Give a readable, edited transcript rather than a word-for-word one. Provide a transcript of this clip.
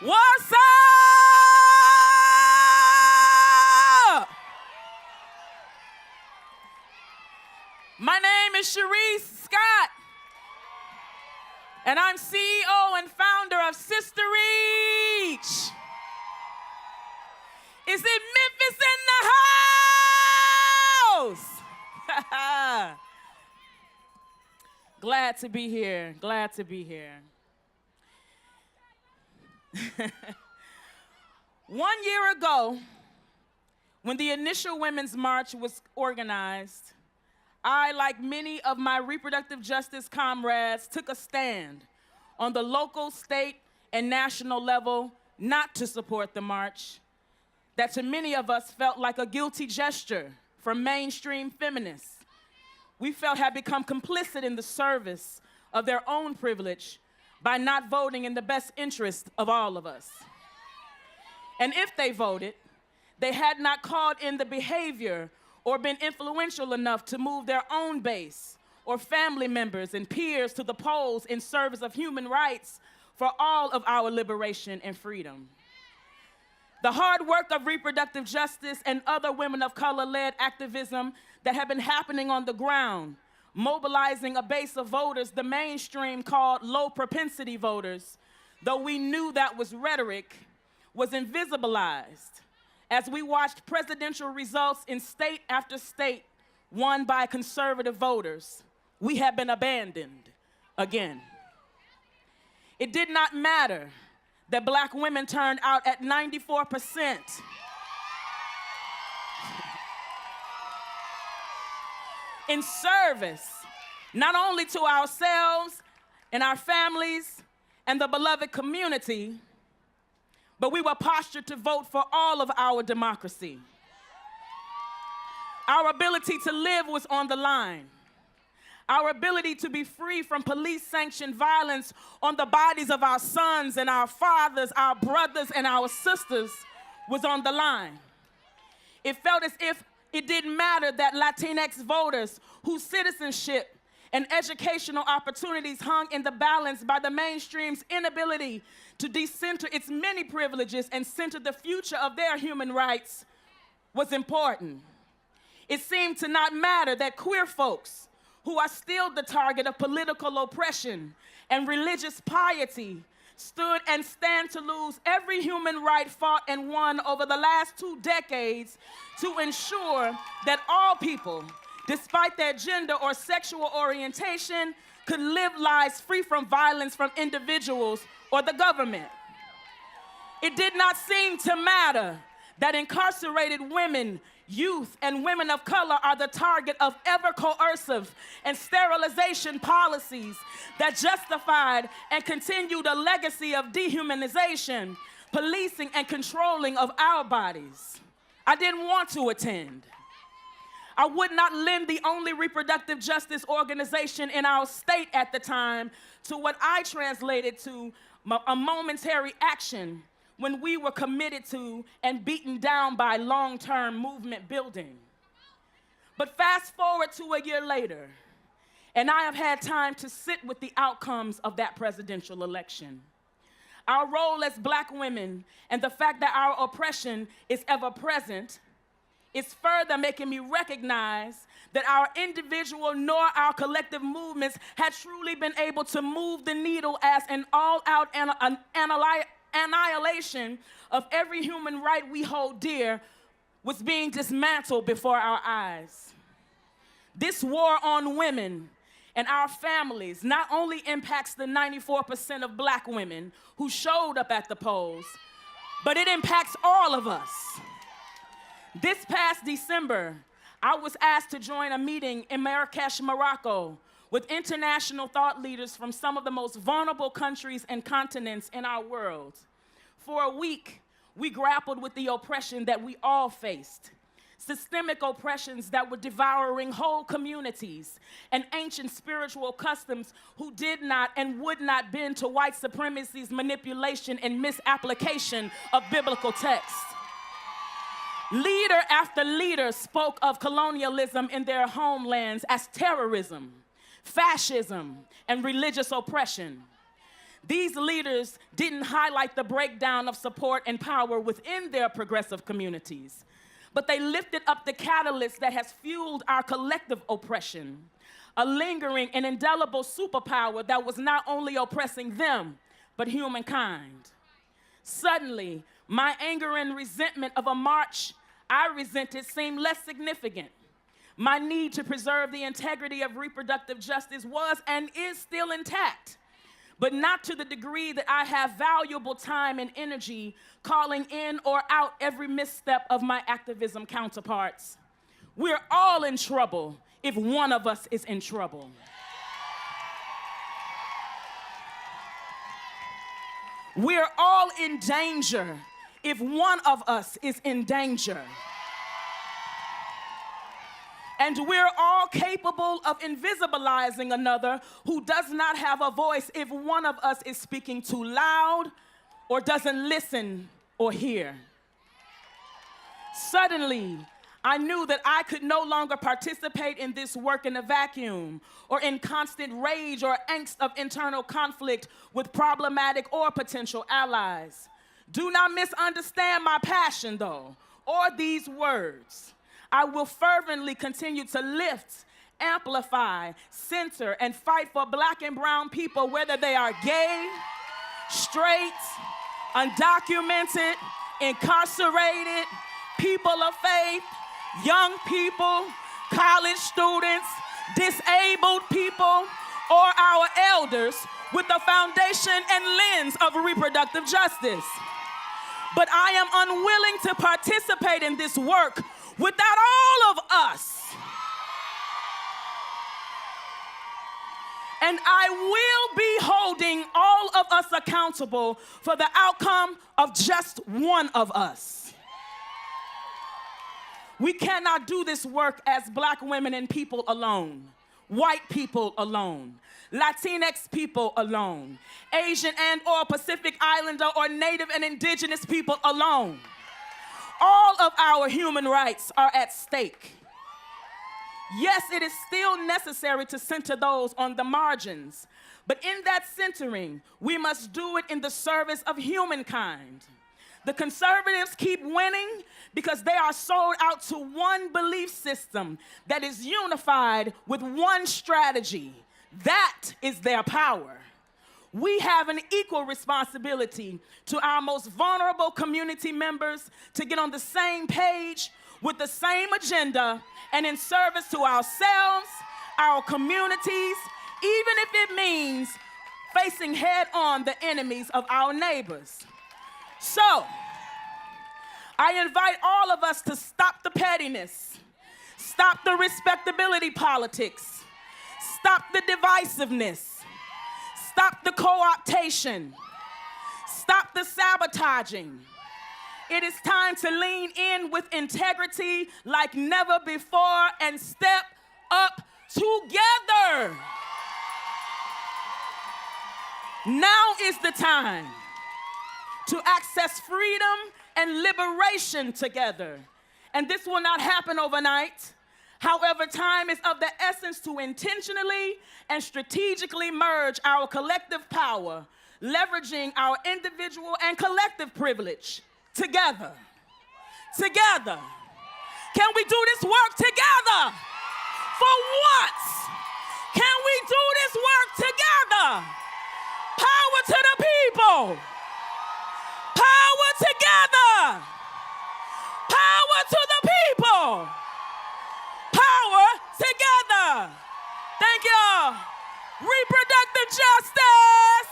What's up? My name is Cherisse Scott, and I'm CEO and founder of Sister Reach. Is it Memphis in the house? Glad to be here, glad to be here. 1 year ago, when the initial Women's March was organized, I, like many of my reproductive justice comrades, took a stand on the local, state, and national level not to support the march, that to many of us felt like a guilty gesture from mainstream feminists we felt had become complicit in the service of their own privilege by not voting in the best interest of all of us. And if they voted, they had not called in the behavior or been influential enough to move their own base or family members and peers to the polls in service of human rights for all of our liberation and freedom. The hard work of reproductive justice and other women of color-led activism that have been happening on the ground, mobilizing a base of voters the mainstream called low-propensity voters, though we knew that was rhetoric, was invisibilized as we watched presidential results in state after state won by conservative voters. We have been abandoned again. It did not matter that Black women turned out at 94%. In service, not only to ourselves and our families and the beloved community, but we were postured to vote for all of our democracy. Our ability to live was on the line. Our ability to be free from police-sanctioned violence on the bodies of our sons and our fathers, our brothers and our sisters was on the line. It felt as if it didn't matter that Latinx voters whose citizenship and educational opportunities hung in the balance by the mainstream's inability to decenter its many privileges and center the future of their human rights was important. It seemed to not matter that queer folks, who are still the target of political oppression and religious piety, stood and stand to lose every human right fought and won over the last 2 decades to ensure that all people, despite their gender or sexual orientation, could live lives free from violence from individuals or the government. It did not seem to matter that incarcerated women, youth, and women of color are the target of ever coercive and sterilization policies that justified and continued a legacy of dehumanization, policing, and controlling of our bodies. I didn't want to attend. I would not lend the only reproductive justice organization in our state at the time to what I translated to a momentary action when we were committed to and beaten down by long-term movement building. But fast forward to a year later, and I have had time to sit with the outcomes of that presidential election. Our role as Black women and the fact that our oppression is ever present is further making me recognize that our individual nor our collective movements had truly been able to move the needle as an all-out annihilation of every human right we hold dear was being dismantled before our eyes. This war on women and our families not only impacts the 94% of Black women who showed up at the polls, but it impacts all of us. This past December, I was asked to join a meeting in Marrakesh, Morocco, with international thought leaders from some of the most vulnerable countries and continents in our world. For a week, we grappled with the oppression that we all faced, systemic oppressions that were devouring whole communities and ancient spiritual customs who did not and would not bend to white supremacy's manipulation and misapplication of biblical texts. Leader after leader spoke of colonialism in their homelands as terrorism, fascism, and religious oppression. These leaders didn't highlight the breakdown of support and power within their progressive communities, but they lifted up the catalyst that has fueled our collective oppression, a lingering and indelible superpower that was not only oppressing them, but humankind. Suddenly, my anger and resentment of a march I resented seemed less significant. My need to preserve the integrity of reproductive justice was and is still intact, but not to the degree that I have valuable time and energy calling in or out every misstep of my activism counterparts. We're all in trouble if one of us is in trouble. We're all in danger if one of us is in danger. And we're all capable of invisibilizing another who does not have a voice if one of us is speaking too loud or doesn't listen or hear. Suddenly, I knew that I could no longer participate in this work in a vacuum or in constant rage or angst of internal conflict with problematic or potential allies. Do not misunderstand my passion, though, or these words. I will fervently continue to lift, amplify, center, and fight for Black and brown people, whether they are gay, straight, undocumented, incarcerated, people of faith, young people, college students, disabled people, or our elders with the foundation and lens of reproductive justice. But I am unwilling to participate in this work without all of us. And I will be holding all of us accountable for the outcome of just one of us. We cannot do this work as Black women and people alone, white people alone, Latinx people alone, Asian and or Pacific Islander or Native and Indigenous people alone. All of our human rights are at stake. Yes, it is still necessary to center those on the margins, but in that centering, we must do it in the service of humankind. The conservatives keep winning because they are sold out to one belief system that is unified with one strategy. That is their power. We have an equal responsibility to our most vulnerable community members to get on the same page with the same agenda and in service to ourselves, our communities, even if it means facing head-on the enemies of our neighbors. So, I invite all of us to stop the pettiness, stop the respectability politics, stop the divisiveness, stop the co-optation, stop the sabotaging. It is time to lean in with integrity like never before and step up together. Now is the time to access freedom and liberation together. And this will not happen overnight. However, time is of the essence to intentionally and strategically merge our collective power, leveraging our individual and collective privilege together. Together. Can we do this work together? For what? Can we do this work together? Power to the people. Power together. Power to the people. Power together. Thank y'all. Reproductive justice.